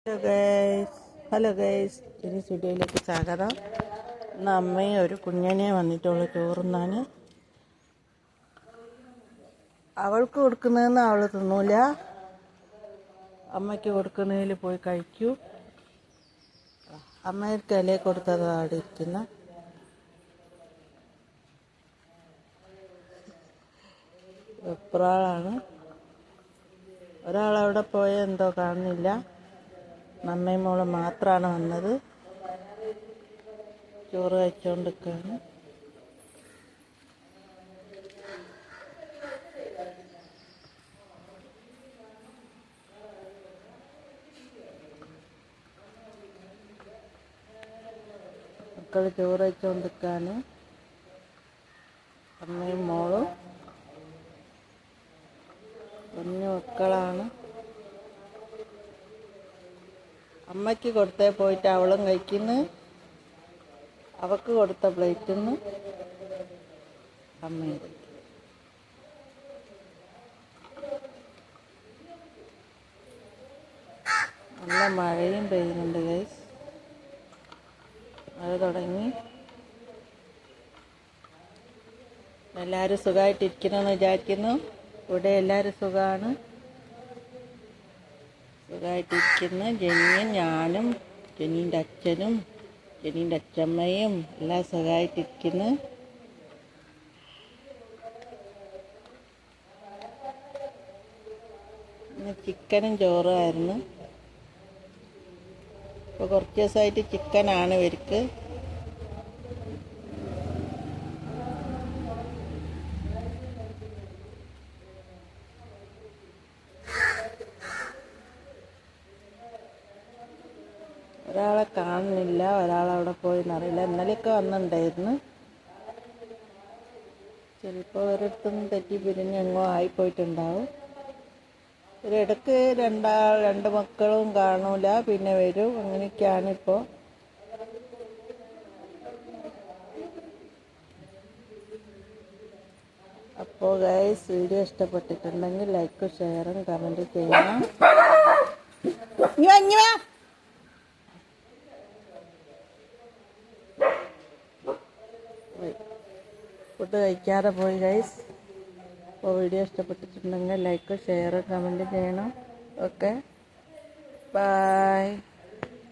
Hello guys, ഇനി സ്റ്റുഡിയോയിലേക്ക് സ്വാഗതം. ഇന്ന് അമ്മയും ഒരു കുഞ്ഞനെ വന്നിട്ടുള്ളൂ ചോറുന്നാൻ. അവൾക്ക് കൊടുക്കുന്നതെന്ന് അവൾ തിന്നൂല, അമ്മയ്ക്ക് കൊടുക്കുന്നതിൽ പോയി കഴിക്കൂ. അമ്മയ്ക്ക് ഇല കൊടുത്തത് അവിടെ ഇരിക്കുന്ന വെപ്രാളാണ്. ഒരാളവിടെ പോയ എന്തോ കാണുന്നില്ല. അമ്മയും മോളും മാത്രമാണ് വന്നത്. ചോറ് കഴിച്ചുകൊണ്ടിരിക്കുകയാണ്. മക്കൾ ചോറ് കഴിച്ചുകൊണ്ടിരിക്കുകയാണ്. അമ്മയും മോളും കുഞ്ഞു മക്കളാണ്. അമ്മയ്ക്ക് കൊടുത്തേ പോയിട്ട് അവളും കഴിക്കുന്നു. അവൾക്ക് കൊടുത്ത പ്ലേറ്റിൽ നിന്ന് അമ്മയും കഴിക്കും. നല്ല മഴയും പെയ്യുന്നുണ്ട് ഗൈസ്. മഴ തുടങ്ങി. എല്ലാവരും സുഖമായിട്ടിരിക്കണമെന്ന് വിചാരിക്കുന്നു. ഇവിടെ എല്ലാവരും സുഖമാണ്, സുഖമായിട്ടിരിക്കുന്നു. ജെനിയും ഞാനും ജെനീൻ്റെ അച്ഛനും ജെനീൻ്റെ അച്ഛമ്മയും എല്ലാം സുഖമായിട്ടിരിക്കുന്നു. ഇന്ന് ചിക്കനും ചോറുമായിരുന്നു. ഇപ്പോൾ കുറച്ച് ദിവസമായിട്ട് ചിക്കനാണ് ഇവർക്ക്. ഒരാളെ കാണുന്നില്ല, ഒരാളവിടെ പോയെന്നറിയില്ല. ഇന്നലെയൊക്കെ വന്നിട്ടുണ്ടായിരുന്നു. ചിലപ്പോൾ ഒരിടത്തുനിന്ന് തെറ്റി പിരിഞ്ഞ് എങ്ങോ ആയിപ്പോയിട്ടുണ്ടാവും. ഒരിടക്ക് രണ്ട് മക്കളും കാണൂല, പിന്നെ വരും. അങ്ങനെയൊക്കെയാണ് ഇപ്പോൾ. അപ്പോൾ ഗൈസ്, വീഡിയോ ഇഷ്ടപ്പെട്ടിട്ടുണ്ടെങ്കിൽ ലൈക്കും ഷെയറും കമൻറ്റ് ചെയ്യണം. ഫുഡ് കഴിക്കാതെ പോയി ഗൈസ്. അപ്പോൾ വീഡിയോ ഇഷ്ടപ്പെട്ടിട്ടുണ്ടെങ്കിൽ ലൈക്കും ഷെയറും കമൻറ്റ് ചെയ്യണം. Okay, by.